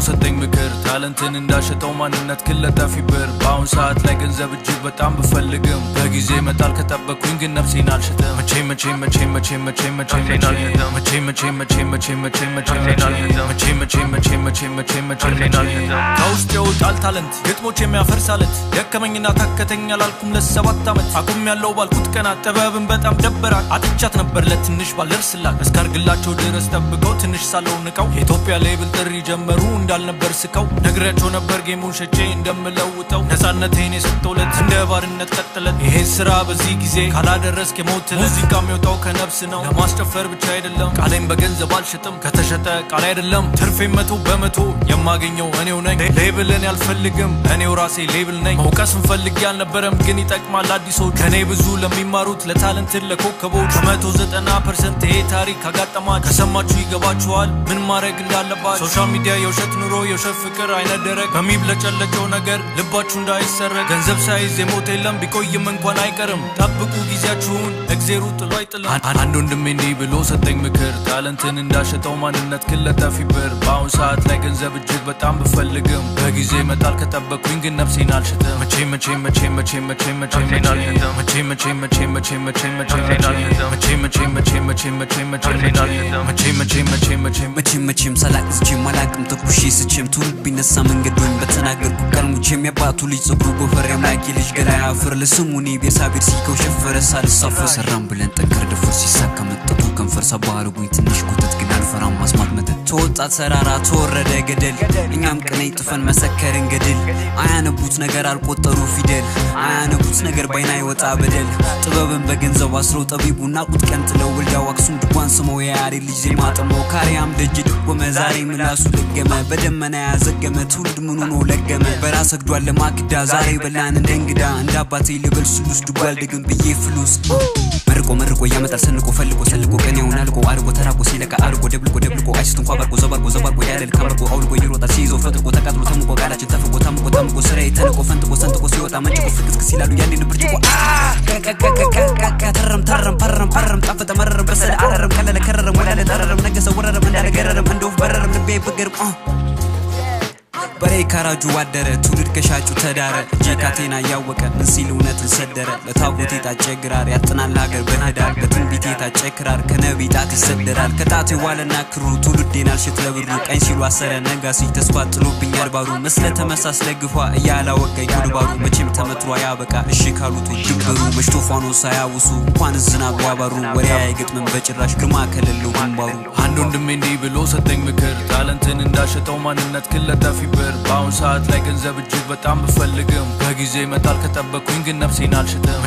ሰጠኝ ምክር ታለንትን እንዳሸጠው ማንነት ክለጣፊ ብር ባውን ሰዓት ላይ ገንዘብ እጅግ በጣም ብፈልግም በጊዜ መጣል ከጠበቁኝ ግን ነፍሴን አልሸጠም ከውስጥ የወጣል ታለንት ግጥሞች የሚያፈርሳለት ደከመኝና ታከተኛ ላልኩም ለሰባት ዓመት አቁም ያለው ባልኩት ቀናት ጥበብን በጣም ደበራት አጥቻት ነበር ለትንሽ ባልደርስላት እስካርግላቸው ድረስ ጠብቀው ትንሽ ሳለው ንቀው የኢትዮጵያ ሌብል ጥሪ ጀመሩ እንዳልነበር ስቀው ነግሬያቸው ነበር ጌሙን ሸጬ እንደምለውጠው ነፃነቴን የሰጠውለት እንደ ባርነት ቀጥለት ይሄ ስራ በዚህ ጊዜ ካላደረስክ የሞት ሙዚቃ የሚወጣው ከነፍስ ነው ለማስጨፈር ብቻ አይደለም ቃሌን በገንዘብ አልሸጥም ከተሸጠ ቃል አይደለም ትርፌ መቶ በመቶ የማገኘው እኔው ነኝ ሌብልን ያልፈልግም እኔው ራሴ ሌብል ነኝ መውቀስን ፈልጌ አልነበረም ግን ይጠቅማል አዲሶች ከኔ ብዙ ለሚማሩት ለታለንት ለኮከቦች 190% ይሄ ታሪክ አጋጠማ ከሰማችሁ ይገባችኋል ምን ማድረግ እንዳለባችሁ ሶሻል ሚዲያ የውሸት ኑሮ የውሸት ፍቅር አይነደረግ በሚብለጨለጨው ነገር ልባችሁ እንዳይሰረግ ገንዘብ ሳይዝ የሞት የለም ቢቆይም እንኳን አይቀርም ጠብቁ ጊዜያችሁን እግዜሩ ጥሎ አይጥልም አንድ ወንድሜ እንዲህ ብሎ ሰጠኝ ምክር ታለንትን እንዳሸጠው ማንነት ክለጣፊ ብር ባውን ሰዓት ላይ ገንዘብ እጅግ በጣም ብፈልግም በጊዜ መጣል ከጠበቁኝ ግን ነፍሴን አልሸጠም መቼም ሳላቅዝቼም አላቅም ተኩሼ ስቼም ትውልድ ቢነሳ መንገዱን በተናገርኩ ቀልሙቼም ያባቱ ልጅ ጸጉሩ ጎፈር ያምላኪ ልጅ ገላ ያፍር ለስሙኒ ቤርሳቤር ሲከው ሸፈረ ሳልሳፈር ሰራም ብለን ጠንከር ደፍር ሲሳካ መጠጡ ከንፈር ሰባርጉኝ ትንሽ ጉተት ግን አልፈራም ማስማት መተት ተወጣት ሰራራ ተወረደ ገደል እኛም ቀነይ ጥፈን መሰከርን ገደል አያነቡት ነገር አልቆጠሩ ፊደል አያነቡት ነገር ባይና ይወጣ በደል ጥበብን በገንዘብ አስረው ጠቢቡና ቁጥ ቀንጥለው ወልዳው አክሱም ድጓን ስመው ያያሪ ልጅ ዜማ ጥመው ካሪያም ደጅ ድቆመ ዛሬ ምላሱ ለገመ በደመና ያዘገመ ትውልድ ምኑ ነው ለገመ በራስ ሰግዷል ለማክዳ ዛሬ በላን እንደ እንግዳ እንደ አባቴ ልበል ስሉስ ድጓል ደግም ብዬ ፍሉስ መርቆ ያመጣል ሰንቆ ፈልቆ ሰልቆ ቀኔውን አልቆ አርቆ ተራቆ ሲለቃ አርቆ ደብልቆ አይስት እንኳን ባርቆ ዘባርቆ ያደል ካመርቆ አውልቆ ይሮጣል ሲይዘው ፈጥቆ ተቃጥሎ ተምቆ ቃላችን ተፍቆ ታምቆ ስራዬ ተንቆ ፈንጥቆ ሰንጥቆ ሲወጣ መንጭቆ ፍቅስቅስ ይላሉ ያንዴን ብርጭቆ ተረም ጣፈጠ መረረም በሰለ አረረም ከለለ ከረረም ወላለ ተረረም ነገሰ ወረረም እንዳለ ገረረም እንደው በረረም ልቤ በገርም በሬ ካራጁ ዋደረ ትውልድ ከሻጩ ተዳረ ጂካቴና ያወቀ ምን ሲል እውነትን ሰደረ ለታቦቴ ታጨግራር ያጥናል ሀገር በህዳር በትንቢቴ ታጨክራር ከነቢይ ጣት ይሰደራል ከጣቴ ዋለና ክሩ ትውልዴን አልሽት ለብሩ ቀኝ ሲሉ አሰረ ነጋሲ ተስፋ ጥሎብኛል ባሩ መስለ ተመሳስለ ግፏ እያላወቀኝ ጉድባሩ መቼም ተመትሮ ያበቃ እሺ ካሉት ድብሩ መሽቶፋኖ ሳያውሱ እንኳን ዝናብ ያባሩ ወሬ አይገጥምም በጭራሽ ግርማ ከሌለው ግንባሩ አንድ ወንድሜ እንዲህ ብሎ ሰጠኝ ምክር ታለንትን እንዳሸጠው ማንነት ክለጣፊ ብር ባውን ሰዓት ላይ ገንዘብ እጅግ በጣም ብፈልግም በጊዜ መጣል ከጠበቁኝ ግን ነፍሴን አልሸጠም